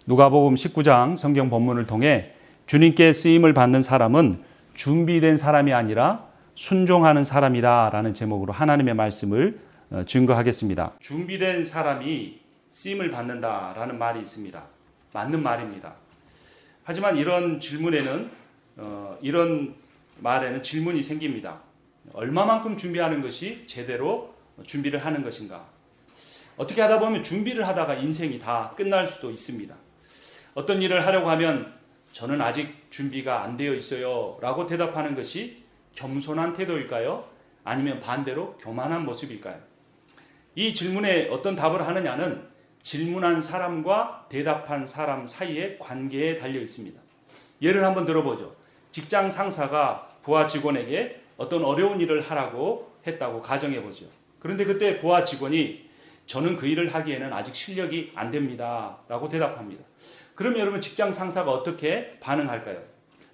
누가복음 19장 성경 본문을 통해 주님께 쓰임을 받는 사람은 준비된 사람이 아니라 순종하는 사람이다라는 제목으로 하나님의 말씀을 증거하겠습니다. 준비된 사람이 쓰임을 받는다라는 말이 있습니다. 맞는 말입니다. 하지만 이런 말에는 질문이 생깁니다. 얼마만큼 준비하는 것이 제대로 준비를 하는 것인가? 어떻게 하다 보면 준비를 하다가 인생이 다 끝날 수도 있습니다. 어떤 일을 하려고 하면 저는 아직 준비가 안 되어 있어요 라고 대답하는 것이 겸손한 태도일까요? 아니면 반대로 교만한 모습일까요? 이 질문에 어떤 답을 하느냐는 질문한 사람과 대답한 사람 사이의 관계에 달려 있습니다. 예를 한번 들어보죠. 직장 상사가 부하 직원에게 어떤 어려운 일을 하라고 했다고 가정해보죠. 그런데 그때 부하 직원이 저는 그 일을 하기에는 아직 실력이 안 됩니다 라고 대답합니다. 그럼 여러분 직장 상사가 어떻게 반응할까요?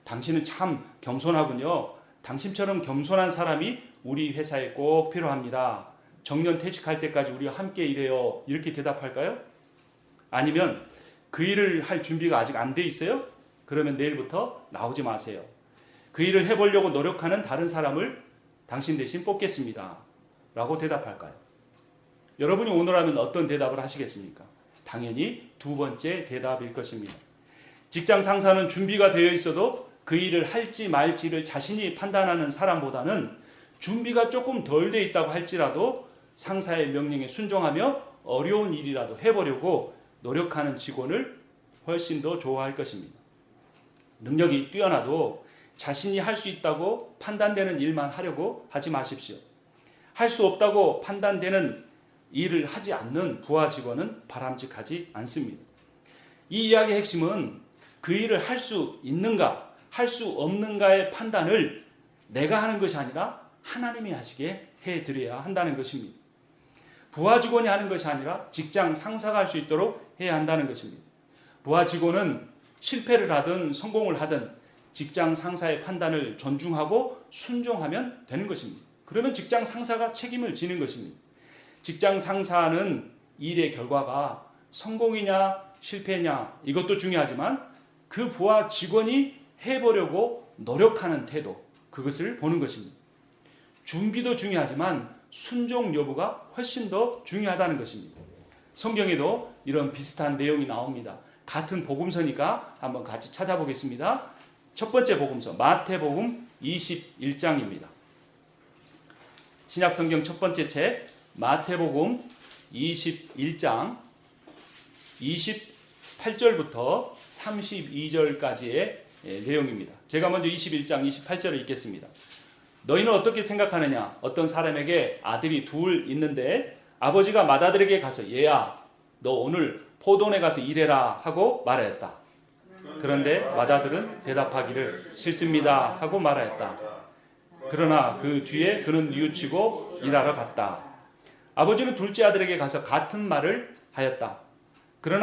당신은 참 겸손하군요. 당신처럼 겸손한 사람이 우리 회사에 꼭 필요합니다. 정년 퇴직할 때까지 우리와 함께 일해요. 이렇게 대답할까요? 아니면 그 일을 할 준비가 아직 안 돼 있어요? 그러면 내일부터 나오지 마세요. 그 일을 해보려고 노력하는 다른 사람을 당신 대신 뽑겠습니다 라고 대답할까요? 여러분이 오늘 하면 어떤 대답을 하시겠습니까? 당연히 두 번째 대답일 것입니다. 직장 상사는 준비가 되어 있어도 그 일을 할지 말지를 자신이 판단하는 사람보다는 준비가 조금 덜 돼 있다고 할지라도 상사의 명령에 순종하며 어려운 일이라도 해보려고 노력하는 직원을 훨씬 더 좋아할 것입니다. 능력이 뛰어나도 자신이 할 수 있다고 판단되는 일만 하려고 하지 마십시오. 할 수 없다고 판단되는 일을 하지 않는 부하 직원은 바람직하지 않습니다. 이 이야기의 핵심은 그 일을 할 수 있는가, 할 수 없는가의 판단을 내가 하는 것이 아니라 하나님이 하시게 해드려야 한다는 것입니다. 부하 직원이 하는 것이 아니라 직장 상사가 할 수 있도록 해야 한다는 것입니다. 부하 직원은 실패를 하든 성공을 하든 직장 상사의 판단을 존중하고 순종하면 되는 것입니다. 그러면 직장 상사가 책임을 지는 것입니다. 직장 상사는 일의 결과가 성공이냐 실패냐 이것도 중요하지만 그 부하 직원이 해보려고 노력하는 태도, 그것을 보는 것입니다. 준비도 중요하지만 순종 여부가 훨씬 더 중요하다는 것입니다. 성경에도 이런 비슷한 내용이 나옵니다. 같은 복음서니까 한번 같이 찾아보겠습니다. 첫 번째 복음서 마태복음 21장입니다. 신약성경 첫 번째 책 마태복음 21장 28절부터 32절까지의 내용입니다. 제가 먼저 21장 28절을 읽겠습니다. 너희는 어떻게 생각하느냐? 어떤 사람에게 아들이 둘 있는데 아버지가 맏아들에게 가서 얘야 너 오늘 포도원에 가서 일해라 하고 말하였다. 그런데 맏아들은 대답하기를 싫습니다 하고 말하였다. 그러나 그 뒤에 그는 뉘우치고 일하러 갔다. 아버지는 둘째 아들에게 가서 같은 말을 하였다. 그는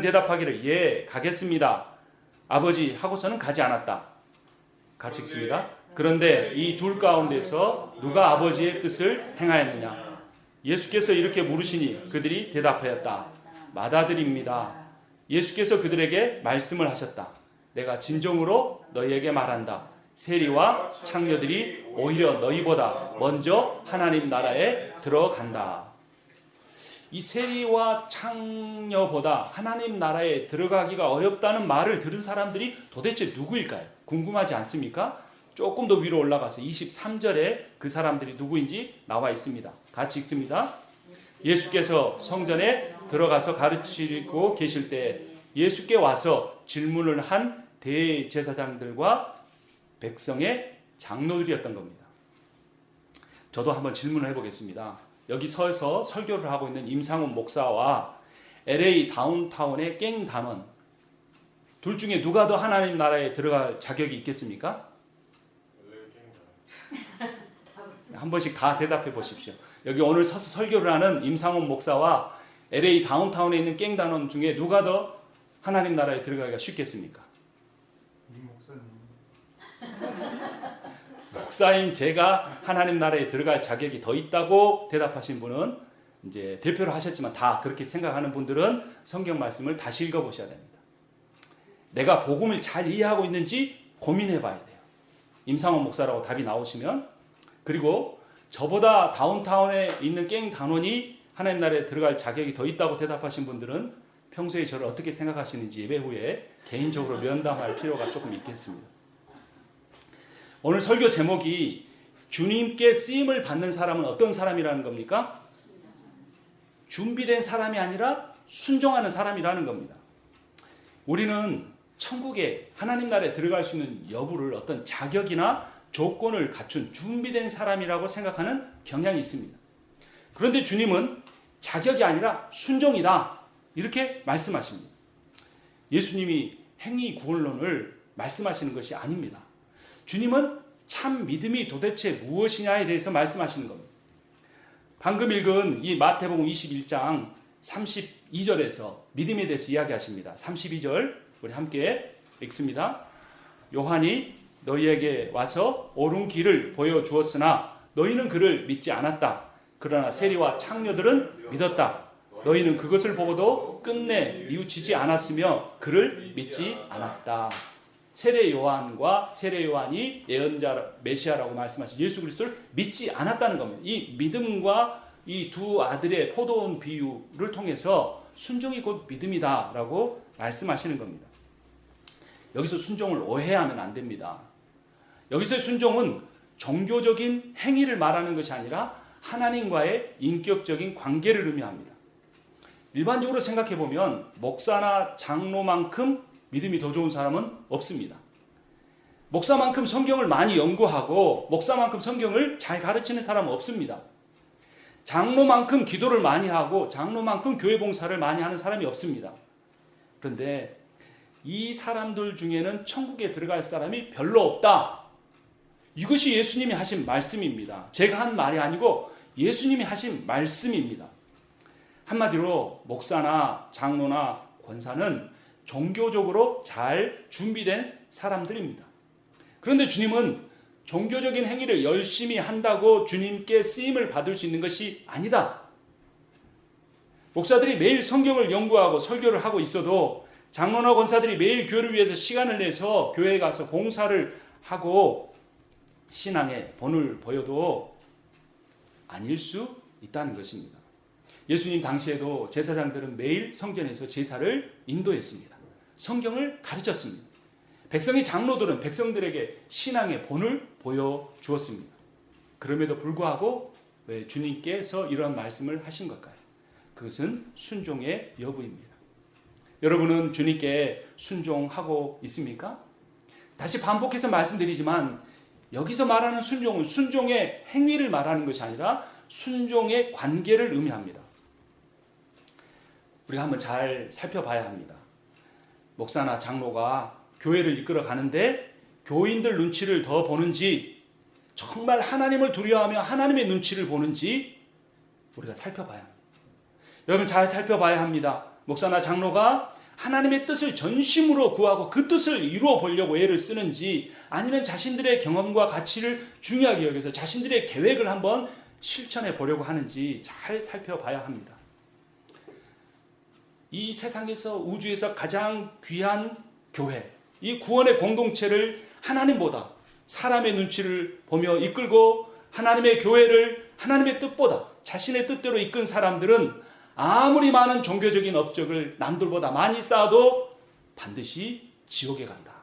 대답하기를 예 가겠습니다 아버지 하고서는 가지 않았다. 같이 읽습니다. 그런데 이 둘 가운데서 누가 아버지의 뜻을 행하였느냐? 예수께서 이렇게 물으시니 그들이 대답하였다. 맏아들입니다. 예수께서 그들에게 말씀을 하셨다. 내가 진정으로 너희에게 말한다. 세리와 창녀들이 오히려 너희보다 먼저 하나님 나라에 들어간다. 이 세리와 창녀보다 하나님 나라에 들어가기가 어렵다는 말을 들은 사람들이 도대체 누구일까요? 궁금하지 않습니까? 조금 더 위로 올라가서 23절에 그 사람들이 누구인지 나와 있습니다. 같이 읽습니다. 예수께서 성전에 들어가서 가르치고 계실 때 예수께 와서 질문을 한 대제사장들과 백성의 장로들이었던 겁니다. 저도 한번 질문을 해보겠습니다. 여기 서서 설교를 하고 있는 임상훈 목사와 LA 다운타운의 깽단원 둘 중에 누가 더 하나님 나라에 들어갈 자격이 있겠습니까? 한 번씩 다 대답해 보십시오. 여기 오늘 서서 설교를 하는 임상훈 목사와 LA 다운타운에 있는 깽단원 중에 누가 더 하나님 나라에 들어가기가 쉽겠습니까? 목사인 제가 하나님 나라에 들어갈 자격이 더 있다고 대답하신 분은 이제 대표를 하셨지만 다 그렇게 생각하는 분들은 성경 말씀을 다시 읽어보셔야 됩니다. 내가 복음을 잘 이해하고 있는지 고민해 봐야 돼요. 임상원 목사라고 답이 나오시면, 그리고 저보다 다운타운에 있는 깽 단원이 하나님 나라에 들어갈 자격이 더 있다고 대답하신 분들은 평소에 저를 어떻게 생각하시는지 예배 후에 개인적으로 면담할 필요가 조금 있겠습니다. 오늘 설교 제목이 주님께 쓰임을 받는 사람은 어떤 사람이라는 겁니까? 준비된 사람이 아니라 순종하는 사람이라는 겁니다. 우리는 천국에 하나님 나라에 들어갈 수 있는 여부를 어떤 자격이나 조건을 갖춘 준비된 사람이라고 생각하는 경향이 있습니다. 그런데 주님은 자격이 아니라 순종이다, 이렇게 말씀하십니다. 예수님이 행위 구원론을 말씀하시는 것이 아닙니다. 주님은 참 믿음이 도대체 무엇이냐에 대해서 말씀하시는 겁니다. 방금 읽은 이 마태복음 21장 32절에서 믿음에 대해서 이야기하십니다. 32절 우리 함께 읽습니다. 요한이 너희에게 와서 옳은 길을 보여주었으나 너희는 그를 믿지 않았다. 그러나 세리와 창녀들은 믿었다. 너희는 그것을 보고도 끝내 뉘우치지 않았으며 그를 믿지 않았다. 세례 요한이 예언자 메시아라고 말씀하신 예수 그리스도를 믿지 않았다는 겁니다. 이 믿음과 이 두 아들의 포도원 비유를 통해서 순종이 곧 믿음이다라고 말씀하시는 겁니다. 여기서 순종을 오해하면 안 됩니다. 여기서의 순종은 종교적인 행위를 말하는 것이 아니라 하나님과의 인격적인 관계를 의미합니다. 일반적으로 생각해 보면 목사나 장로만큼 믿음이 더 좋은 사람은 없습니다. 목사만큼 성경을 많이 연구하고 목사만큼 성경을 잘 가르치는 사람은 없습니다. 장로만큼 기도를 많이 하고 장로만큼 교회 봉사를 많이 하는 사람이 없습니다. 그런데 이 사람들 중에는 천국에 들어갈 사람이 별로 없다. 이것이 예수님이 하신 말씀입니다. 제가 한 말이 아니고 예수님이 하신 말씀입니다. 한마디로 목사나 장로나 권사는 종교적으로 잘 준비된 사람들입니다. 그런데 주님은 종교적인 행위를 열심히 한다고 주님께 쓰임을 받을 수 있는 것이 아니다. 목사들이 매일 성경을 연구하고 설교를 하고 있어도 장로나 권사들이 매일 교회를 위해서 시간을 내서 교회에 가서 봉사를 하고 신앙의 본을 보여도 아닐 수 있다는 것입니다. 예수님 당시에도 제사장들은 매일 성전에서 제사를 인도했습니다. 성경을 가르쳤습니다. 백성의 장로들은 백성들에게 신앙의 본을 보여주었습니다. 그럼에도 불구하고 왜 주님께서 이런 말씀을 하신 걸까요? 그것은 순종의 여부입니다. 여러분은 주님께 순종하고 있습니까? 다시 반복해서 말씀드리지만 여기서 말하는 순종은 순종의 행위를 말하는 것이 아니라 순종의 관계를 의미합니다. 우리가 한번 잘 살펴봐야 합니다. 목사나 장로가 교회를 이끌어 가는데 교인들 눈치를 더 보는지 정말 하나님을 두려워하며 하나님의 눈치를 보는지 우리가 살펴봐야 합니다. 여러분 잘 살펴봐야 합니다. 목사나 장로가 하나님의 뜻을 전심으로 구하고 그 뜻을 이루어 보려고 애를 쓰는지 아니면 자신들의 경험과 가치를 중요하게 여겨서 자신들의 계획을 한번 실천해 보려고 하는지 잘 살펴봐야 합니다. 이 세상에서 우주에서 가장 귀한 교회, 이 구원의 공동체를 하나님보다 사람의 눈치를 보며 이끌고 하나님의 교회를 하나님의 뜻보다 자신의 뜻대로 이끈 사람들은 아무리 많은 종교적인 업적을 남들보다 많이 쌓아도 반드시 지옥에 간다.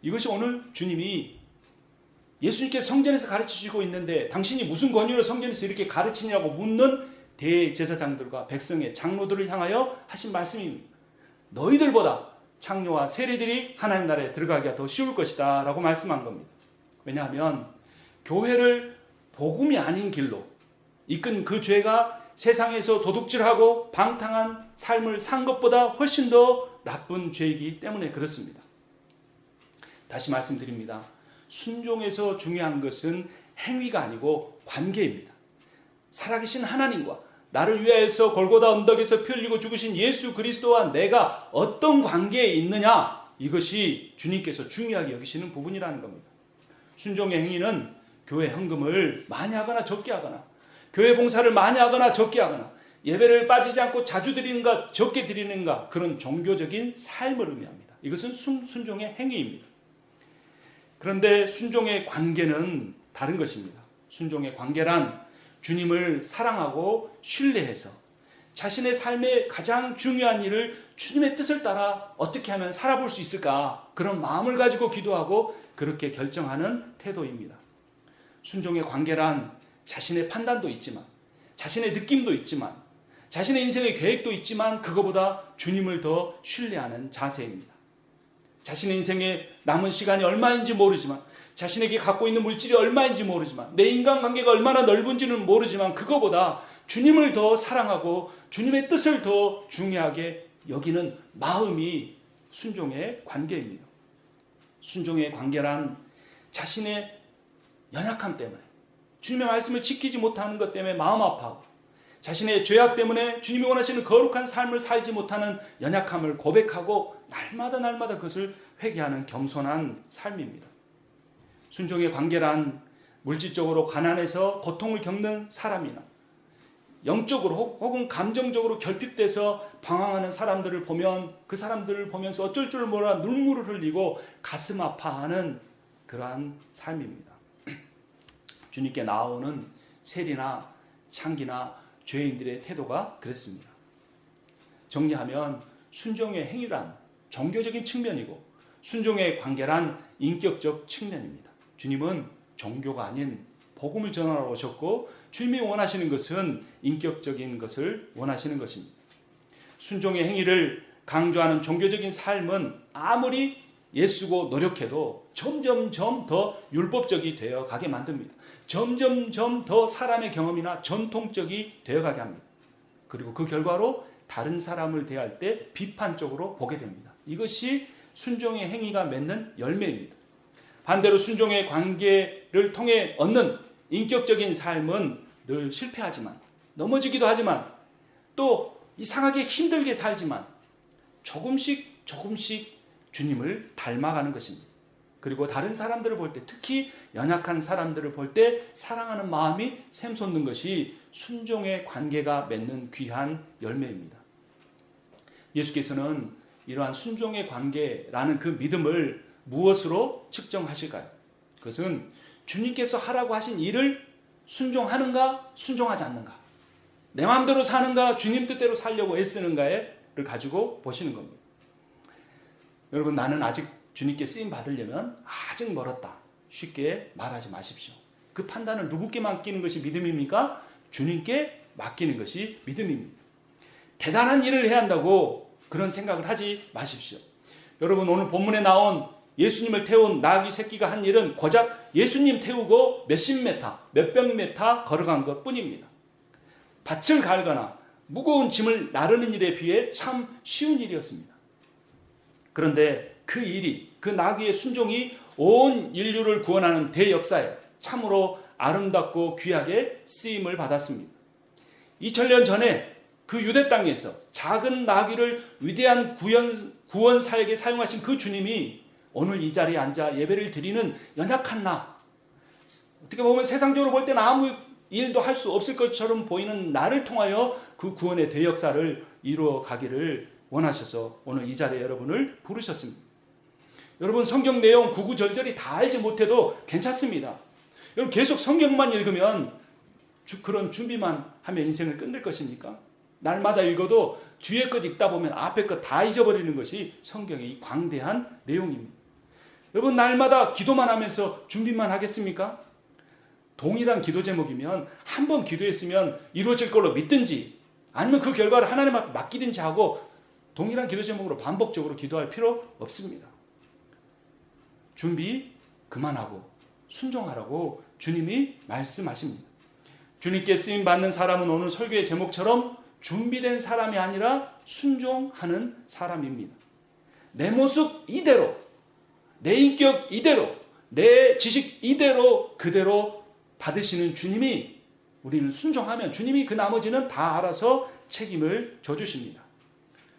이것이 오늘 주님이 예수님께 성전에서 가르치시고 있는데 당신이 무슨 권위로 성전에서 이렇게 가르치냐고 묻는 대제사장들과 백성의 장로들을 향하여 하신 말씀입니다. 너희들보다 창녀와 세리들이 하나님 나라에 들어가기가 더 쉬울 것이다 라고 말씀한 겁니다. 왜냐하면 교회를 복음이 아닌 길로 이끈 그 죄가 세상에서 도둑질하고 방탕한 삶을 산 것보다 훨씬 더 나쁜 죄이기 때문에 그렇습니다. 다시 말씀드립니다. 순종에서 중요한 것은 행위가 아니고 관계입니다. 살아계신 하나님과 나를 위하여서 골고다 언덕에서 피 흘리고 죽으신 예수 그리스도와 내가 어떤 관계에 있느냐, 이것이 주님께서 중요하게 여기시는 부분이라는 겁니다. 순종의 행위는 교회 헌금을 많이 하거나 적게 하거나 교회 봉사를 많이 하거나 적게 하거나 예배를 빠지지 않고 자주 드리는가 적게 드리는가 그런 종교적인 삶을 의미합니다. 이것은 순종의 행위입니다. 그런데 순종의 관계는 다른 것입니다. 순종의 관계란 주님을 사랑하고 신뢰해서 자신의 삶의 가장 중요한 일을 주님의 뜻을 따라 어떻게 하면 살아볼 수 있을까 그런 마음을 가지고 기도하고 그렇게 결정하는 태도입니다. 순종의 관계란 자신의 판단도 있지만 자신의 느낌도 있지만 자신의 인생의 계획도 있지만 그거보다 주님을 더 신뢰하는 자세입니다. 자신의 인생에 남은 시간이 얼마인지 모르지만 자신에게 갖고 있는 물질이 얼마인지 모르지만 내 인간관계가 얼마나 넓은지는 모르지만 그거보다 주님을 더 사랑하고 주님의 뜻을 더 중요하게 여기는 마음이 순종의 관계입니다. 순종의 관계란 자신의 연약함 때문에 주님의 말씀을 지키지 못하는 것 때문에 마음 아파하고 자신의 죄악 때문에 주님이 원하시는 거룩한 삶을 살지 못하는 연약함을 고백하고 날마다 그것을 회개하는 겸손한 삶입니다. 순종의 관계란 물질적으로 가난해서 고통을 겪는 사람이나 영적으로 혹은 감정적으로 결핍돼서 방황하는 사람들을 보면 그 사람들을 보면서 어쩔 줄 몰라 눈물을 흘리고 가슴 아파하는 그러한 삶입니다. 주님께 나오는 세리나 창기나 죄인들의 태도가 그랬습니다. 정리하면 순종의 행위란 종교적인 측면이고 순종의 관계란 인격적 측면입니다. 주님은 종교가 아닌 복음을 전하러 오셨고 주님이 원하시는 것은 인격적인 것을 원하시는 것입니다. 순종의 행위를 강조하는 종교적인 삶은 아무리 애쓰고 노력해도 점점점 더 율법적이 되어 가게 만듭니다. 점점점 더 사람의 경험이나 전통적이 되어가게 합니다. 그리고 그 결과로 다른 사람을 대할 때 비판적으로 보게 됩니다. 이것이 순종의 행위가 맺는 열매입니다. 반대로 순종의 관계를 통해 얻는 인격적인 삶은 늘 실패하지만 넘어지기도 하지만 또 이상하게 힘들게 살지만 조금씩 주님을 닮아가는 것입니다. 그리고 다른 사람들을 볼 때 특히 연약한 사람들을 볼 때 사랑하는 마음이 샘솟는 것이 순종의 관계가 맺는 귀한 열매입니다. 예수께서는 이러한 순종의 관계라는 그 믿음을 무엇으로 측정하실까요? 그것은 주님께서 하라고 하신 일을 순종하는가 순종하지 않는가 내 마음대로 사는가 주님 뜻대로 살려고 애쓰는가를 가지고 보시는 겁니다. 여러분 나는 아직 주님께 쓰임 받으려면 아직 멀었다. 쉽게 말하지 마십시오. 그 판단을 누구께 맡기는 것이 믿음입니까? 주님께 맡기는 것이 믿음입니다. 대단한 일을 해야 한다고 그런 생각을 하지 마십시오. 여러분 오늘 본문에 나온 예수님을 태운 나귀 새끼가 한 일은 고작 예수님 태우고 몇백 메타 걸어간 것 뿐입니다. 밭을 갈거나 무거운 짐을 나르는 일에 비해 참 쉬운 일이었습니다. 그런데 그 일이 그 나귀의 순종이 온 인류를 구원하는 대역사에 참으로 아름답고 귀하게 쓰임을 받았습니다. 2000년 전에 그 유대 땅에서 작은 나귀를 위대한 구원 사역에 사용하신 그 주님이 오늘 이 자리에 앉아 예배를 드리는 연약한 나, 어떻게 보면 세상적으로 볼 때는 아무 일도 할 수 없을 것처럼 보이는 나를 통하여 그 구원의 대역사를 이루어 가기를 원하셔서 오늘 이 자리에 여러분을 부르셨습니다. 여러분 성경 내용 구구절절히 다 알지 못해도 괜찮습니다. 여러분 계속 성경만 읽으면 그런 준비만 하면 인생을 끝낼 것입니까? 날마다 읽어도 뒤에 것 읽다 보면 앞에 것 다 잊어버리는 것이 성경의 이 광대한 내용입니다. 여러분 날마다 기도만 하면서 준비만 하겠습니까? 동일한 기도 제목이면 한 번 기도했으면 이루어질 걸로 믿든지 아니면 그 결과를 하나님 앞에 맡기든지 하고 동일한 기도 제목으로 반복적으로 기도할 필요 없습니다. 준비 그만하고 순종하라고 주님이 말씀하십니다. 주님께 쓰임받는 사람은 오늘 설교의 제목처럼 준비된 사람이 아니라 순종하는 사람입니다. 내 모습 이대로, 내 인격 이대로, 내 지식 이대로 그대로 받으시는 주님이 우리는 순종하면 주님이 그 나머지는 다 알아서 책임을 져주십니다.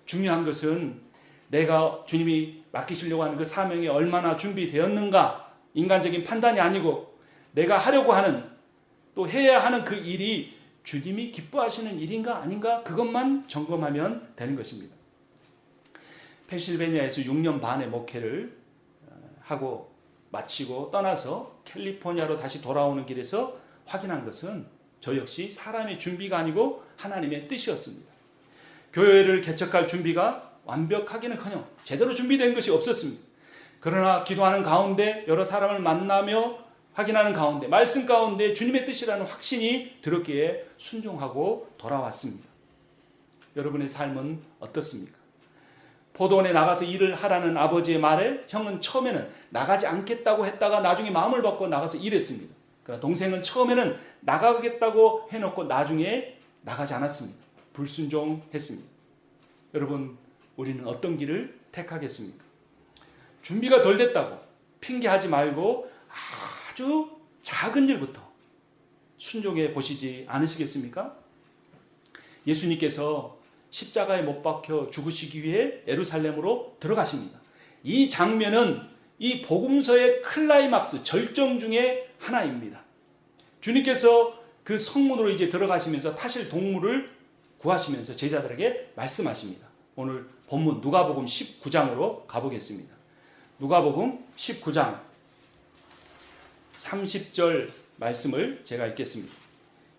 중요한 것은 내가 주님이 맡기시려고 하는 그 사명이 얼마나 준비되었는가 인간적인 판단이 아니고 내가 하려고 하는 또 해야 하는 그 일이 주님이 기뻐하시는 일인가 아닌가 그것만 점검하면 되는 것입니다. 펜실베니아에서 6년 반의 목회를 하고 마치고 떠나서 캘리포니아로 다시 돌아오는 길에서 확인한 것은 저 역시 사람의 준비가 아니고 하나님의 뜻이었습니다. 교회를 개척할 준비가 완벽하기는커녕 제대로 준비된 것이 없었습니다. 그러나 기도하는 가운데 여러 사람을 만나며 확인하는 가운데 말씀 가운데 주님의 뜻이라는 확신이 들었기에 순종하고 돌아왔습니다. 여러분의 삶은 어떻습니까? 포도원에 나가서 일을 하라는 아버지의 말에 형은 처음에는 나가지 않겠다고 했다가 나중에 마음을 바꿔 나가서 일했습니다. 그러나 동생은 처음에는 나가겠다고 해놓고 나중에 나가지 않았습니다. 불순종했습니다. 여러분, 우리는 어떤 길을 택하겠습니까? 준비가 덜 됐다고 핑계하지 말고 아주 작은 일부터 순종해 보시지 않으시겠습니까? 예수님께서 십자가에 못 박혀 죽으시기 위해 예루살렘으로 들어가십니다. 이 장면은 이 복음서의 클라이막스 절정 중에 하나입니다. 주님께서 그 성문으로 이제 들어가시면서 타실 동물을 구하시면서 제자들에게 말씀하십니다. 오늘 본문 누가복음 19장으로 가보겠습니다. 누가복음 19장 30절 말씀을 제가 읽겠습니다.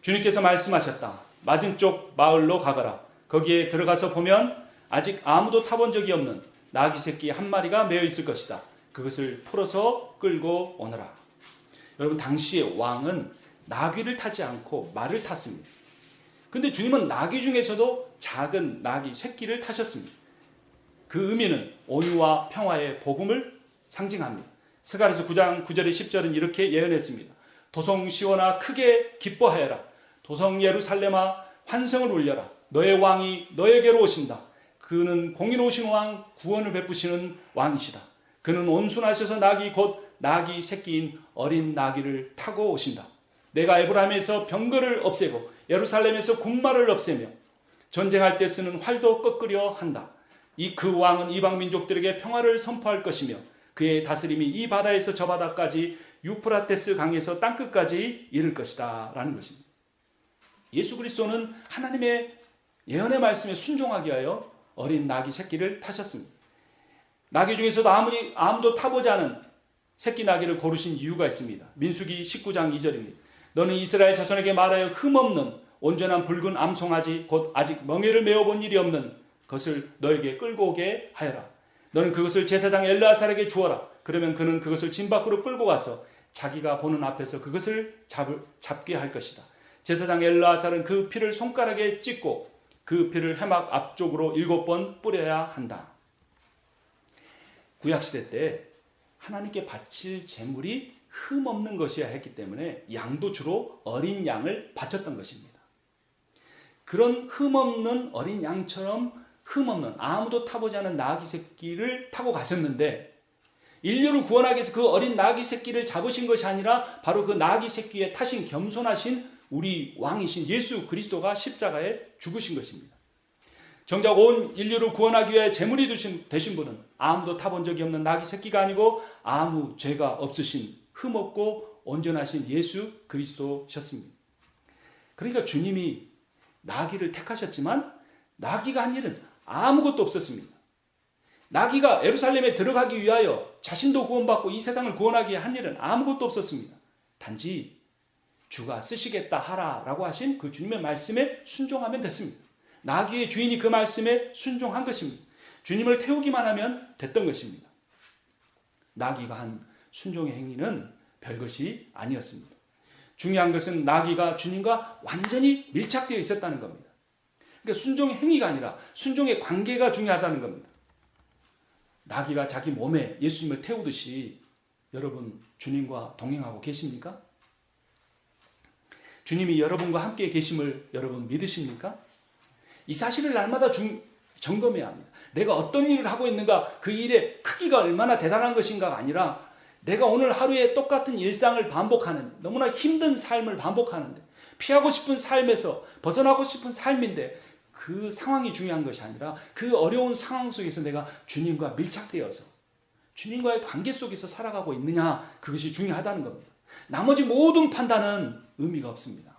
주님께서 말씀하셨다. 맞은쪽 마을로 가거라. 거기에 들어가서 보면 아직 아무도 타본 적이 없는 나귀 새끼 한 마리가 매어 있을 것이다. 그것을 풀어서 끌고 오너라. 여러분, 당시의 왕은 나귀를 타지 않고 말을 탔습니다. 근데 주님은 나귀 중에서도 작은 나귀 새끼를 타셨습니다. 그 의미는 온유와 평화의 복음을 상징합니다. 스가랴서 9장 9절에 10절은 이렇게 예언했습니다. 도성 시온아 크게 기뻐하여라. 도성 예루살렘아 환성을 울려라. 너의 왕이 너에게로 오신다. 그는 공의로우신 왕, 구원을 베푸시는 왕이시다. 그는 온순하셔서 나귀 곧 나귀 새끼인 어린 나귀를 타고 오신다. 내가 에브라임에서 병거를 없애고 예루살렘에서 군마를 없애며 전쟁할 때 쓰는 활도 꺾으려 한다. 그 왕은 이방 민족들에게 평화를 선포할 것이며 그의 다스림이 이 바다에서 저 바다까지 유프라테스 강에서 땅끝까지 이를 것이다 라는 것입니다. 예수 그리스도는 하나님의 예언의 말씀에 순종하기 위하여 어린 나귀 새끼를 타셨습니다. 나귀 중에서도 아무도 타보지 않은 새끼 나귀를 고르신 이유가 있습니다. 민수기 19장 2절입니다. 너는 이스라엘 자손에게 말하여 흠없는 온전한 붉은 암송아지 곧 아직 멍에를 메어본 일이 없는 것을 너에게 끌고 오게 하여라. 너는 그것을 제사장 엘르아살에게 주어라. 그러면 그는 그것을 진 밖으로 끌고 가서 자기가 보는 앞에서 그것을 잡게 할 것이다. 제사장 엘르아살은 그 피를 손가락에 찍고 그 피를 해막 앞쪽으로 7번 뿌려야 한다. 구약시대 때 하나님께 바칠 제물이 흠없는 것이어야 했기 때문에 양도 주로 어린 양을 바쳤던 것입니다. 그런 흠없는 어린 양처럼 흠없는 아무도 타보지 않은 나귀 새끼를 타고 가셨는데 인류를 구원하기 위해서 그 어린 나귀 새끼를 잡으신 것이 아니라 바로 그 나귀 새끼에 타신 겸손하신 우리 왕이신 예수 그리스도가 십자가에 죽으신 것입니다. 정작 온 인류를 구원하기 위해 제물이 되신 분은 아무도 타본 적이 없는 나귀 새끼가 아니고 아무 죄가 없으신 흠없고 온전하신 예수 그리스도셨습니다. 그러니까 주님이 나귀를 택하셨지만 나귀가 한 일은 아무것도 없었습니다. 나귀가 예루살렘에 들어가기 위하여 자신도 구원받고 이 세상을 구원하기 위해 한 일은 아무것도 없었습니다. 단지 주가 쓰시겠다 하라라고 하신 그 주님의 말씀에 순종하면 됐습니다. 나귀의 주인이 그 말씀에 순종한 것입니다. 주님을 태우기만 하면 됐던 것입니다. 나귀가 한 순종의 행위는 별것이 아니었습니다. 중요한 것은 나귀가 주님과 완전히 밀착되어 있었다는 겁니다. 그러니까 순종의 행위가 아니라 순종의 관계가 중요하다는 겁니다. 나귀가 자기 몸에 예수님을 태우듯이 여러분 주님과 동행하고 계십니까? 주님이 여러분과 함께 계심을 여러분 믿으십니까? 이 사실을 날마다 점검해야 합니다. 내가 어떤 일을 하고 있는가, 그 일의 크기가 얼마나 대단한 것인가가 아니라 내가 오늘 하루에 똑같은 일상을 반복하는, 너무나 힘든 삶을 반복하는데 피하고 싶은 삶에서 벗어나고 싶은 삶인데 그 상황이 중요한 것이 아니라 그 어려운 상황 속에서 내가 주님과 밀착되어서 주님과의 관계 속에서 살아가고 있느냐, 그것이 중요하다는 겁니다. 나머지 모든 판단은 의미가 없습니다.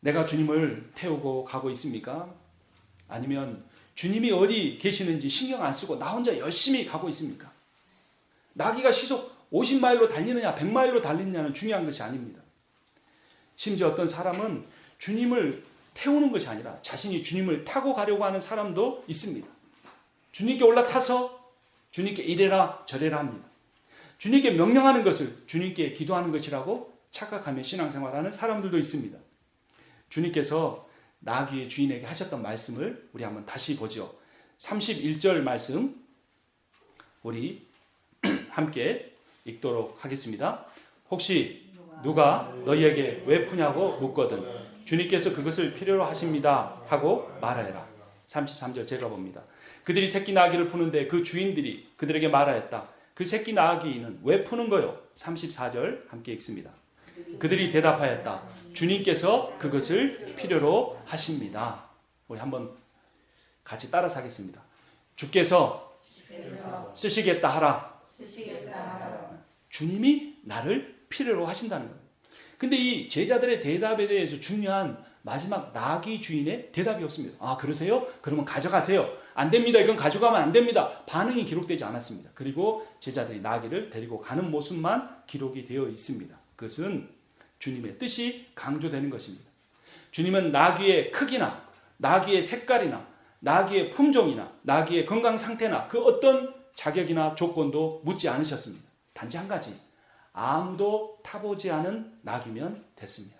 내가 주님을 태우고 가고 있습니까? 아니면 주님이 어디 계시는지 신경 안 쓰고 나 혼자 열심히 가고 있습니까? 나귀가 시속 50마일로 달리느냐 100마일로 달리느냐는 중요한 것이 아닙니다. 심지어 어떤 사람은 주님을 태우는 것이 아니라 자신이 주님을 타고 가려고 하는 사람도 있습니다. 주님께 올라타서 주님께 이래라 저래라 합니다. 주님께 명령하는 것을 주님께 기도하는 것이라고 착각하며 신앙생활하는 사람들도 있습니다. 주님께서 나귀의 주인에게 하셨던 말씀을 우리 한번 다시 보죠. 31절 말씀 우리 함께 읽도록 하겠습니다. 혹시 누가 너희에게 왜 푸냐고 묻거든 주님께서 그것을 필요로 하십니다 하고 말하여라. 33절 제가 봅니다. 그들이 새끼 나귀를 푸는데 그 주인들이 그들에게 말하였다. 그 새끼 나귀는 왜 푸는 거요? 34절 함께 읽습니다. 그들이 대답하였다. 주님께서 그것을 필요로 하십니다. 우리 한번 같이 따라서 하겠습니다. 주께서 쓰시겠다 하라. 주님이 나를 필요로 하신다는 거예요. 근데 이 제자들의 대답에 대해서 중요한 마지막 나귀 주인의 대답이 없습니다. 아, 그러세요? 그러면 가져가세요. 안 됩니다. 이건 가져가면 안 됩니다. 반응이 기록되지 않았습니다. 그리고 제자들이 나귀를 데리고 가는 모습만 기록이 되어 있습니다. 그것은 주님의 뜻이 강조되는 것입니다. 주님은 나귀의 크기나 나귀의 색깔이나 나귀의 품종이나 나귀의 건강 상태나 그 어떤 자격이나 조건도 묻지 않으셨습니다. 단지 한 가지, 아무도 타보지 않은 나귀면 됐습니다.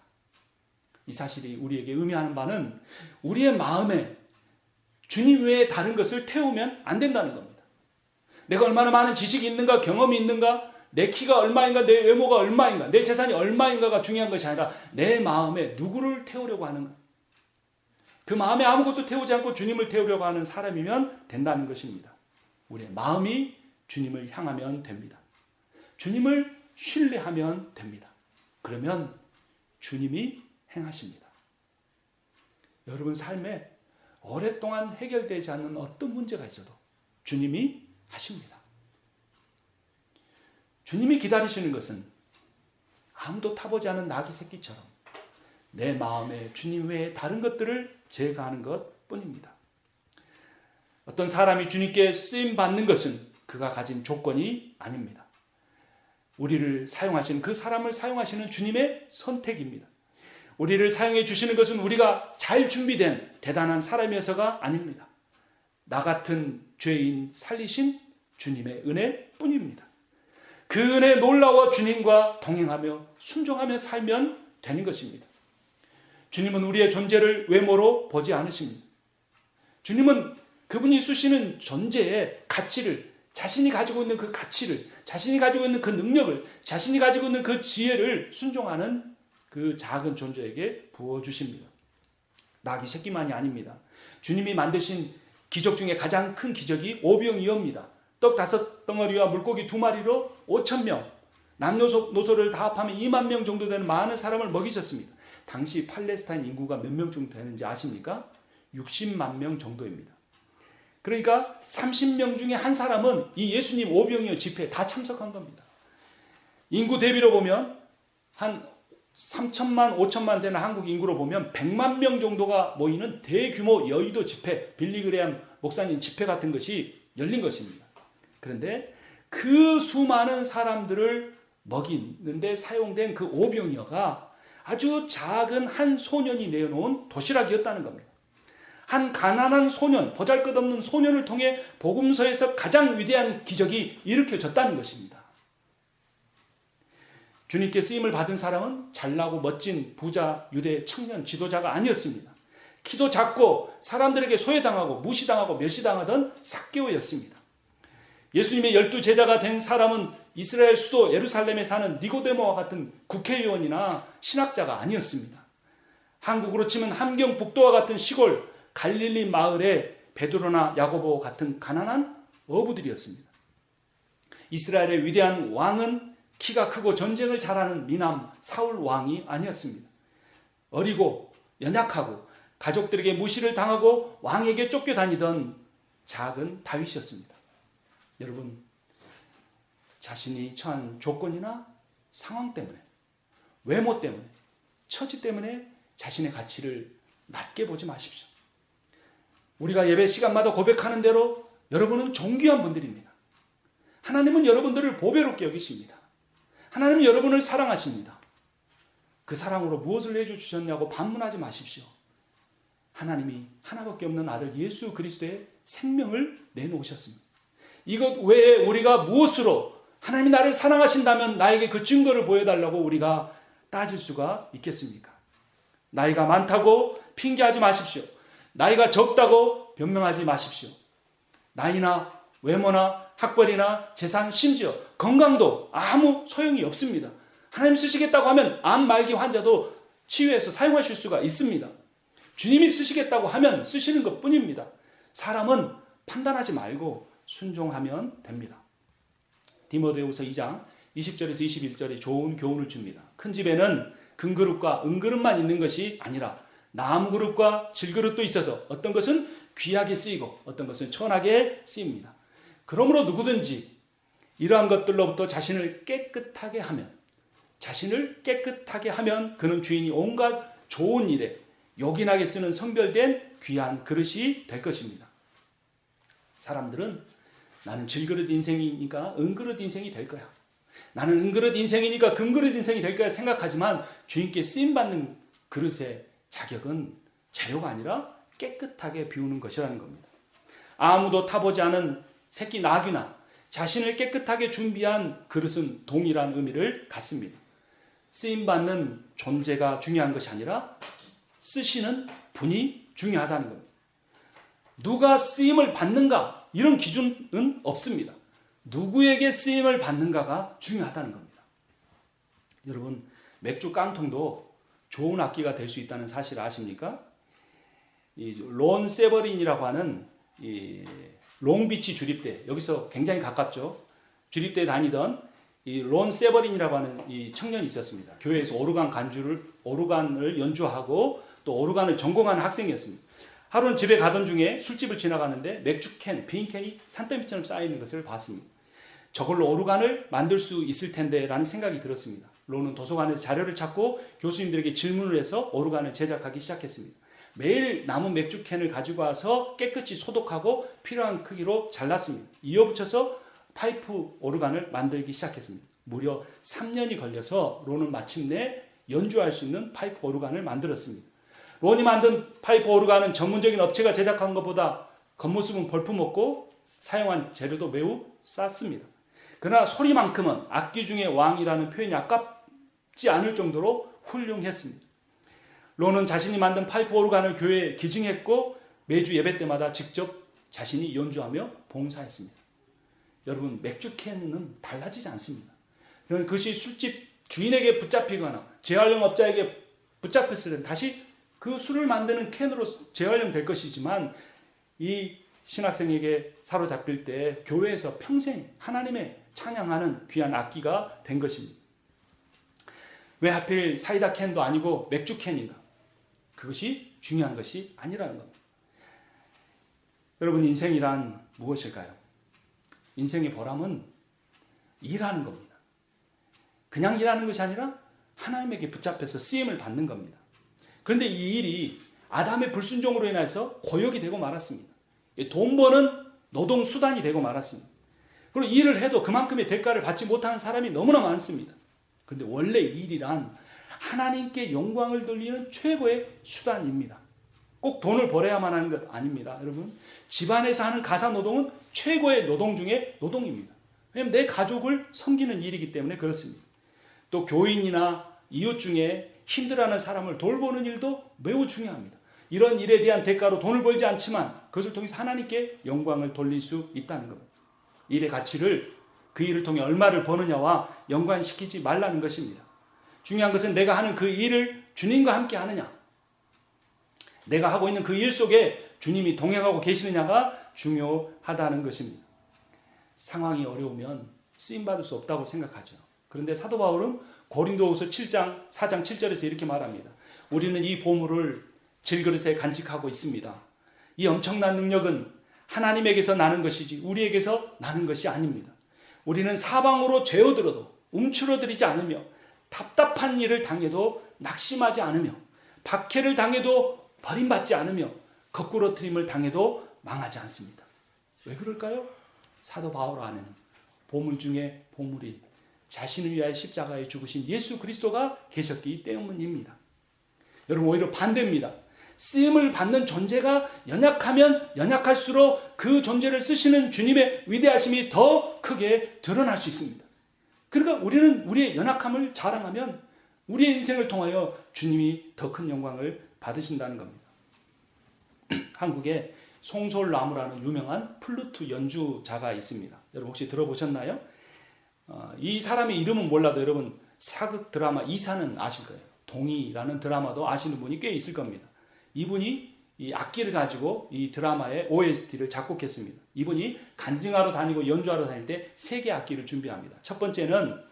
이 사실이 우리에게 의미하는 바는 우리의 마음에 주님 외에 다른 것을 태우면 안 된다는 겁니다. 내가 얼마나 많은 지식이 있는가, 경험이 있는가, 내 키가 얼마인가, 내 외모가 얼마인가, 내 재산이 얼마인가가 중요한 것이 아니라 내 마음에 누구를 태우려고 하는가. 그 마음에 아무것도 태우지 않고 주님을 태우려고 하는 사람이면 된다는 것입니다. 우리의 마음이 주님을 향하면 됩니다. 주님을 신뢰하면 됩니다. 그러면 주님이 행하십니다. 여러분 삶에 오랫동안 해결되지 않는 어떤 문제가 있어도 주님이 하십니다. 주님이 기다리시는 것은 아무도 타보지 않은 나귀 새끼처럼 내 마음에 주님 외에 다른 것들을 제거하는 것 뿐입니다. 어떤 사람이 주님께 쓰임받는 것은 그가 가진 조건이 아닙니다. 우리를 사용하시는 그 사람을 사용하시는 주님의 선택입니다. 우리를 사용해 주시는 것은 우리가 잘 준비된 대단한 사람이어서가 아닙니다. 나 같은 죄인 살리신 주님의 은혜뿐입니다. 그 은혜에 놀라워 주님과 동행하며 순종하며 살면 되는 것입니다. 주님은 우리의 존재를 외모로 보지 않으십니다. 주님은 그분이 쓰시는 존재의 가치를, 자신이 가지고 있는 그 가치를, 자신이 가지고 있는 그 능력을, 자신이 가지고 있는 그 지혜를 순종하는 그 작은 존재에게 부어주십니다. 나귀 새끼만이 아닙니다. 주님이 만드신 기적 중에 가장 큰 기적이 오병이어입니다. 떡 5덩어리와 물고기 2마리로 5,000명, 남녀노소를 다 합하면 2만 명 정도 되는 많은 사람을 먹이셨습니다. 당시 팔레스타인 인구가 몇 명쯤 되는지 아십니까? 60만 명 정도입니다. 그러니까 30명 중에 한 사람은 이 예수님 오병이어 집회에 다 참석한 겁니다. 인구 대비로 보면 한 3천만, 5천만 되는 한국 인구로 보면 100만 명 정도가 모이는 대규모 여의도 집회, 빌리그레암 목사님 집회 같은 것이 열린 것입니다. 그런데 그 수많은 사람들을 먹이는데 사용된 그 오병이어가 아주 작은 한 소년이 내어놓은 도시락이었다는 겁니다. 한 가난한 소년, 보잘것없는 소년을 통해 복음서에서 가장 위대한 기적이 일으켜졌다는 것입니다. 주님께 쓰임을 받은 사람은 잘나고 멋진 부자 유대 청년 지도자가 아니었습니다. 키도 작고 사람들에게 소외당하고 무시당하고 멸시당하던 삭개오였습니다. 예수님의 12제자가 된 사람은 이스라엘 수도 예루살렘에 사는 니고데모와 같은 국회의원이나 신학자가 아니었습니다. 한국으로 치면 함경북도와 같은 시골 갈릴리 마을의 베드로나 야고보 같은 가난한 어부들이었습니다. 이스라엘의 위대한 왕은 키가 크고 전쟁을 잘하는 미남 사울 왕이 아니었습니다. 어리고 연약하고 가족들에게 무시를 당하고 왕에게 쫓겨다니던 작은 다윗이었습니다. 여러분, 자신이 처한 조건이나 상황 때문에, 외모 때문에, 처지 때문에 자신의 가치를 낮게 보지 마십시오. 우리가 예배 시간마다 고백하는 대로 여러분은 존귀한 분들입니다. 하나님은 여러분들을 보배롭게 여기십니다. 하나님은 여러분을 사랑하십니다. 그 사랑으로 무엇을 해주셨냐고 반문하지 마십시오. 하나님이 하나밖에 없는 아들 예수 그리스도의 생명을 내놓으셨습니다. 이것 외에 우리가 무엇으로 하나님이 나를 사랑하신다면 나에게 그 증거를 보여달라고 우리가 따질 수가 있겠습니까? 나이가 많다고 핑계하지 마십시오. 나이가 적다고 변명하지 마십시오. 나이나 외모나 학벌이나 재산, 심지어 건강도 아무 소용이 없습니다. 하나님 쓰시겠다고 하면 암 말기 환자도 치유해서 사용하실 수가 있습니다. 주님이 쓰시겠다고 하면 쓰시는 것뿐입니다. 사람은 판단하지 말고 순종하면 됩니다. 디모데후서 2장 20절에서 21절에 좋은 교훈을 줍니다. 큰 집에는 금그릇과 은그릇만 있는 것이 아니라 나무그릇과 질그릇도 있어서 어떤 것은 귀하게 쓰이고 어떤 것은 천하게 쓰입니다. 그러므로 누구든지 이러한 것들로부터 자신을 깨끗하게 하면 그는 주인이 온갖 좋은 일에 요긴하게 쓰는 성별된 귀한 그릇이 될 것입니다. 사람들은 나는 질그릇 인생이니까 은그릇 인생이 될 거야. 나는 은그릇 인생이니까 금그릇 인생이 될 거야 생각하지만 주인께 쓰임받는 그릇의 자격은 재료가 아니라 깨끗하게 비우는 것이라는 겁니다. 아무도 타보지 않은 새끼 나귀나 자신을 깨끗하게 준비한 그릇은 동일한 의미를 갖습니다. 쓰임받는 존재가 중요한 것이 아니라 쓰시는 분이 중요하다는 겁니다. 누가 쓰임을 받는가 이런 기준은 없습니다. 누구에게 쓰임을 받는가가 중요하다는 겁니다. 여러분, 맥주 깡통도 좋은 악기가 될 수 있다는 사실을 아십니까? 론 세버린이라고 하는 롱비치 주립대, 여기서 굉장히 가깝죠. 주립대에 다니던 론 세버린이라고 하는 이 청년이 있었습니다. 교회에서 오르간을 연주하고 또 오르간을 전공하는 학생이었습니다. 하루는 집에 가던 중에 술집을 지나가는데 맥주캔, 비인캔이 산더미처럼 쌓여있는 것을 봤습니다. 저걸로 오르간을 만들 수 있을 텐데 라는 생각이 들었습니다. 론은 도서관에서 자료를 찾고 교수님들에게 질문을 해서 오르간을 제작하기 시작했습니다. 매일 남은 맥주캔을 가지고 와서 깨끗이 소독하고 필요한 크기로 잘랐습니다. 이어붙여서 파이프 오르간을 만들기 시작했습니다. 무려 3년이 걸려서 론은 마침내 연주할 수 있는 파이프 오르간을 만들었습니다. 론이 만든 파이프 오르간은 전문적인 업체가 제작한 것보다 겉모습은 볼품없고 사용한 재료도 매우 쌌습니다. 그러나 소리만큼은 악기 중의 왕이라는 표현이 아깝지 않을 정도로 훌륭했습니다. 론은 자신이 만든 파이프 오르간을 교회에 기증했고 매주 예배 때마다 직접 자신이 연주하며 봉사했습니다. 여러분, 맥주캔은 달라지지 않습니다. 그것이 술집 주인에게 붙잡히거나 재활용 업자에게 붙잡혔을 때는 다시 그 술을 만드는 캔으로 재활용될 것이지만 이 신학생에게 사로잡힐 때 교회에서 평생 하나님의 찬양하는 귀한 악기가 된 것입니다. 왜 하필 사이다 캔도 아니고 맥주 캔인가? 그것이 중요한 것이 아니라는 겁니다. 여러분, 인생이란 무엇일까요? 인생의 보람은 일하는 겁니다. 그냥 일하는 것이 아니라 하나님에게 붙잡혀서 쓰임을 받는 겁니다. 그런데 이 일이 아담의 불순종으로 인해서 고역이 되고 말았습니다. 돈 버는 노동 수단이 되고 말았습니다. 그리고 일을 해도 그만큼의 대가를 받지 못하는 사람이 너무나 많습니다. 그런데 원래 일이란 하나님께 영광을 돌리는 최고의 수단입니다. 꼭 돈을 벌어야만 하는 것 아닙니다. 여러분, 집안에서 하는 가사 노동은 최고의 노동 중에 노동입니다. 왜냐하면 내 가족을 섬기는 일이기 때문에 그렇습니다. 또 교인이나 이웃 중에 힘들어하는 사람을 돌보는 일도 매우 중요합니다. 이런 일에 대한 대가로 돈을 벌지 않지만 그것을 통해서 하나님께 영광을 돌릴 수 있다는 겁니다. 일의 가치를 그 일을 통해 얼마를 버느냐와 연관시키지 말라는 것입니다. 중요한 것은 내가 하는 그 일을 주님과 함께 하느냐, 내가 하고 있는 그 일 속에 주님이 동행하고 계시느냐가 중요하다는 것입니다. 상황이 어려우면 쓰임받을 수 없다고 생각하죠. 그런데 사도 바울은 고린도후서 4장 7절에서 이렇게 말합니다. 우리는 이 보물을 질그릇에 간직하고 있습니다. 이 엄청난 능력은 하나님에게서 나는 것이지 우리에게서 나는 것이 아닙니다. 우리는 사방으로 죄어들어도 움츠러들이지 않으며 답답한 일을 당해도 낙심하지 않으며 박해를 당해도 버림받지 않으며 거꾸로 트림을 당해도 망하지 않습니다. 왜 그럴까요? 사도 바울 안에는 보물 중에 보물인 자신을 위하여 십자가에 죽으신 예수 그리스도가 계셨기 때문입니다. 여러분, 오히려 반대입니다. 쓰임을 받는 존재가 연약하면 연약할수록 그 존재를 쓰시는 주님의 위대하심이 더 크게 드러날 수 있습니다. 그러니까 우리는 우리의 연약함을 자랑하면 우리의 인생을 통하여 주님이 더 큰 영광을 받으신다는 겁니다. 한국에 송솔나무라는 유명한 플루트 연주자가 있습니다. 여러분 혹시 들어보셨나요? 이 사람의 이름은 몰라도 여러분 사극 드라마 이사는 아실 거예요. 동의라는 드라마도 아시는 분이 꽤 있을 겁니다. 이분이 이 악기를 가지고 이 드라마의 OST를 작곡했습니다. 이분이 간증하러 다니고 연주하러 다닐 때 세 개의 악기를 준비합니다. 첫 번째는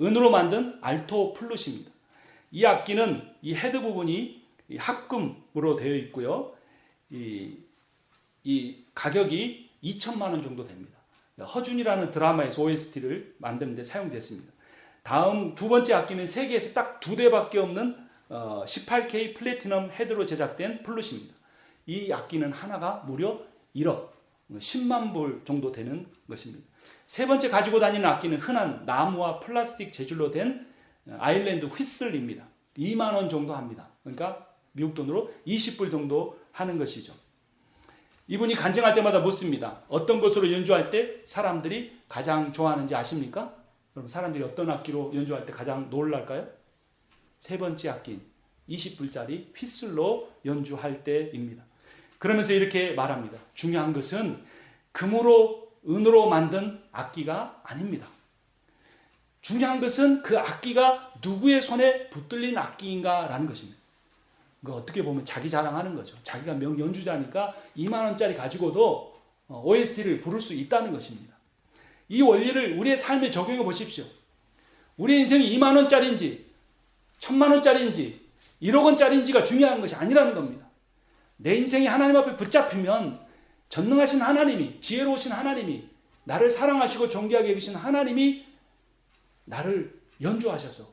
은으로 만든 알토 플룻입니다. 이 악기는 이 헤드 부분이 합금으로 되어 있고요. 이 가격이 2천만 원 정도 됩니다. 허준이라는 드라마에서 OST를 만드는 데 사용됐습니다. 다음 두 번째 악기는 세계에서 딱 2대밖에 없는 18K 플래티넘 헤드로 제작된 플룻입니다. 이 악기는 하나가 무려 1억 10만 불 정도 되는 것입니다. 세 번째 가지고 다니는 악기는 흔한 나무와 플라스틱 재질로 된 아일랜드 휘슬입니다. 2만 원 정도 합니다. 그러니까 미국 돈으로 20불 정도 하는 것이죠. 이분이 간증할 때마다 묻습니다. 어떤 것으로 연주할 때 사람들이 가장 좋아하는지 아십니까? 그럼 사람들이 어떤 악기로 연주할 때 가장 놀랄까요? 세 번째 악기인 20불짜리 휘슬로 연주할 때입니다. 그러면서 이렇게 말합니다. 중요한 것은 금으로 은으로 만든 악기가 아닙니다. 중요한 것은 그 악기가 누구의 손에 붙들린 악기인가라는 것입니다. 그 어떻게 보면 자기 자랑하는 거죠. 자기가 명연주자니까 2만 원짜리 가지고도 OST를 부를 수 있다는 것입니다. 이 원리를 우리의 삶에 적용해 보십시오. 우리의 인생이 2만 원짜리인지 1,000만 원짜리인지 1억 원짜리인지가 중요한 것이 아니라는 겁니다. 내 인생이 하나님 앞에 붙잡히면 전능하신 하나님이, 지혜로우신 하나님이, 나를 사랑하시고 존귀하게 여기신 하나님이 나를 연주하셔서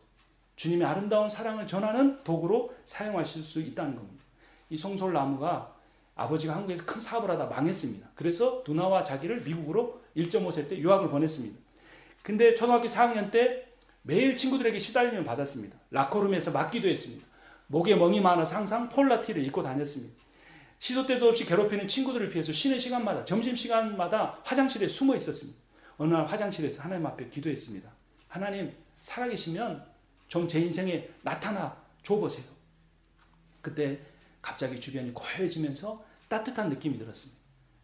주님의 아름다운 사랑을 전하는 도구로 사용하실 수 있다는 겁니다. 이 송솔나무가 아버지가 한국에서 큰 사업을 하다 망했습니다. 그래서 누나와 자기를 미국으로 1.5세 때 유학을 보냈습니다. 근데 초등학교 4학년 때 매일 친구들에게 시달림을 받았습니다. 라커룸에서 맞기도 했습니다. 목에 멍이 많아서 항상 폴라티를 입고 다녔습니다. 시도 때도 없이 괴롭히는 친구들을 피해서 쉬는 시간마다, 점심시간마다 화장실에 숨어 있었습니다. 어느 날 화장실에서 하나님 앞에 기도했습니다. 하나님, 살아계시면 좀 제 인생에 나타나 줘보세요. 그때 갑자기 주변이 고요해지면서 따뜻한 느낌이 들었습니다.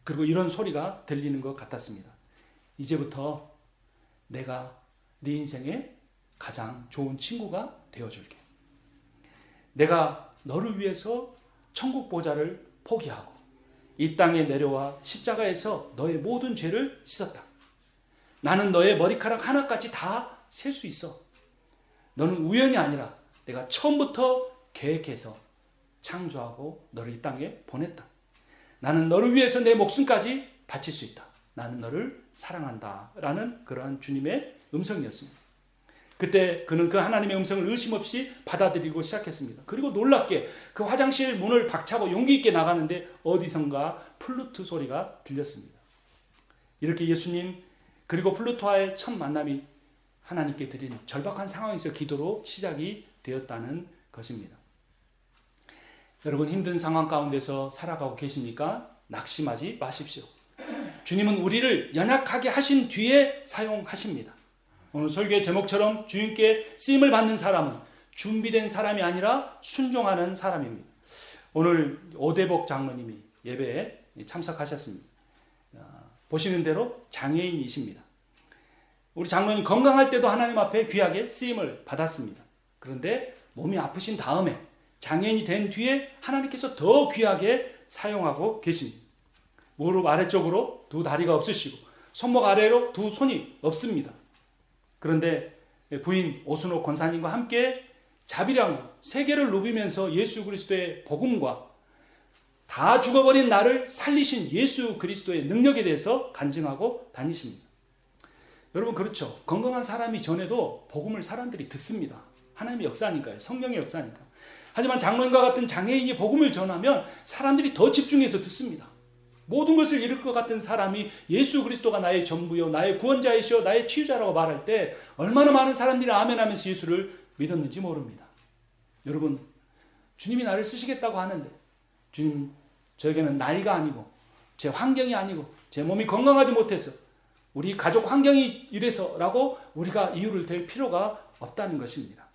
그리고 이런 소리가 들리는 것 같았습니다. 이제부터 내가 네 인생에 가장 좋은 친구가 되어줄게. 내가 너를 위해서 천국 보좌를 포기하고 이 땅에 내려와 십자가에서 너의 모든 죄를 씻었다. 나는 너의 머리카락 하나까지 다 셀 수 있어. 너는 우연이 아니라 내가 처음부터 계획해서 창조하고 너를 이 땅에 보냈다. 나는 너를 위해서 내 목숨까지 바칠 수 있다. 나는 너를 사랑한다. 라는 그러한 주님의 음성이었습니다. 그때 그는 그 하나님의 음성을 의심 없이 받아들이고 시작했습니다. 그리고 놀랍게 그 화장실 문을 박차고 용기 있게 나가는데 어디선가 플루트 소리가 들렸습니다. 이렇게 예수님 그리고 플루트와의 첫 만남이 하나님께 드린 절박한 상황에서 기도로 시작이 되었다는 것입니다. 여러분 힘든 상황 가운데서 살아가고 계십니까? 낙심하지 마십시오. 주님은 우리를 연약하게 하신 뒤에 사용하십니다. 오늘 설교의 제목처럼 주님께 쓰임을 받는 사람은 준비된 사람이 아니라 순종하는 사람입니다. 오늘 오대복 장로님이 예배에 참석하셨습니다. 보시는 대로 장애인이십니다. 우리 장로님 건강할 때도 하나님 앞에 귀하게 쓰임을 받았습니다. 그런데 몸이 아프신 다음에 장애인이 된 뒤에 하나님께서 더 귀하게 사용하고 계십니다. 무릎 아래쪽으로 두 다리가 없으시고 손목 아래로 두 손이 없습니다. 그런데 부인 오순옥 권사님과 함께 자비량으로 세계를 누비면서 예수 그리스도의 복음과 다 죽어버린 나를 살리신 예수 그리스도의 능력에 대해서 간증하고 다니십니다. 여러분 그렇죠. 건강한 사람이 전에도 복음을 사람들이 듣습니다. 하나님의 역사니까요. 성령의 역사니까. 하지만 장로님과 같은 장애인이 복음을 전하면 사람들이 더 집중해서 듣습니다. 모든 것을 잃을 것 같은 사람이 예수 그리스도가 나의 전부요, 나의 구원자이시여, 나의 치유자라고 말할 때 얼마나 많은 사람들이 아멘하면서 예수를 믿었는지 모릅니다. 여러분, 주님이 나를 쓰시겠다고 하는데, 주님, 저에게는 나이가 아니고 제 환경이 아니고 제 몸이 건강하지 못해서 우리 가족 환경이 이래서라고 우리가 이유를 댈 필요가 없다는 것입니다.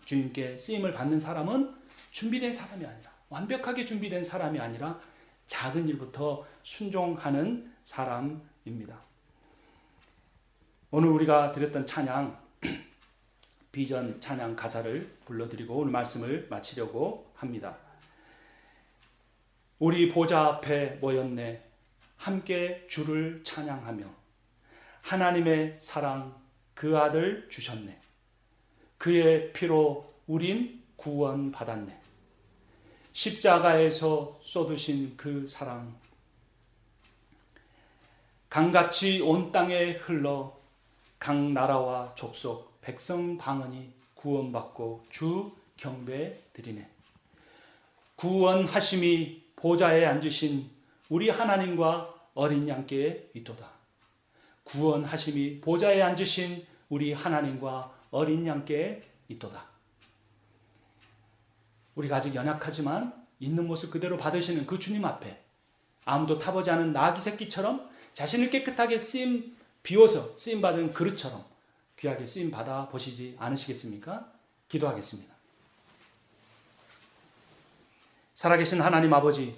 주님께 쓰임을 받는 사람은 준비된 사람이 아니라, 완벽하게 준비된 사람이 아니라 작은 일부터 순종하는 사람입니다. 오늘 우리가 드렸던 찬양, 비전 찬양 가사를 불러드리고 오늘 말씀을 마치려고 합니다. 우리 보좌 앞에 모였네, 함께 주를 찬양하며 하나님의 사랑 그 아들 주셨네. 그의 피로 우린 구원받았네. 십자가에서 쏟으신 그 사랑, 강같이 온 땅에 흘러 각 나라와 족속 백성 방언이 구원받고 주 경배 드리네. 구원하심이 보좌에 앉으신 우리 하나님과 어린 양께 있도다. 구원하심이 보좌에 앉으신 우리 하나님과 어린 양께 있도다. 우리가 아직 연약하지만 있는 모습 그대로 받으시는 그 주님 앞에 아무도 타보지 않은 나귀 새끼처럼 자신을 깨끗하게 쓰임 비워서 쓰임받은 그릇처럼 귀하게 쓰임받아 보시지 않으시겠습니까? 기도하겠습니다. 살아계신 하나님 아버지,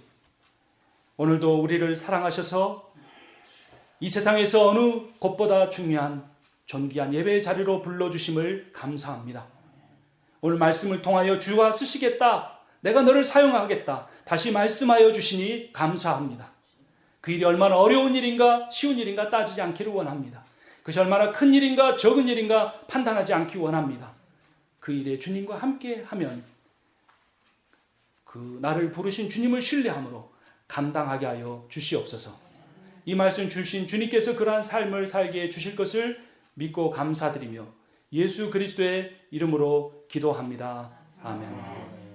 오늘도 우리를 사랑하셔서 이 세상에서 어느 것보다 중요한 존귀한 예배의 자리로 불러주심을 감사합니다. 오늘 말씀을 통하여 주가 쓰시겠다, 내가 너를 사용하겠다 다시 말씀하여 주시니 감사합니다. 그 일이 얼마나 어려운 일인가 쉬운 일인가 따지지 않기를 원합니다. 그것이 얼마나 큰 일인가 적은 일인가 판단하지 않기 원합니다. 그 일에 주님과 함께 하면 그 나를 부르신 주님을 신뢰함으로 감당하게 하여 주시옵소서. 이 말씀 주신 주님께서 그러한 삶을 살게 해 주실 것을 믿고 감사드리며 예수 그리스도의 이름으로 기도합니다. 아멘.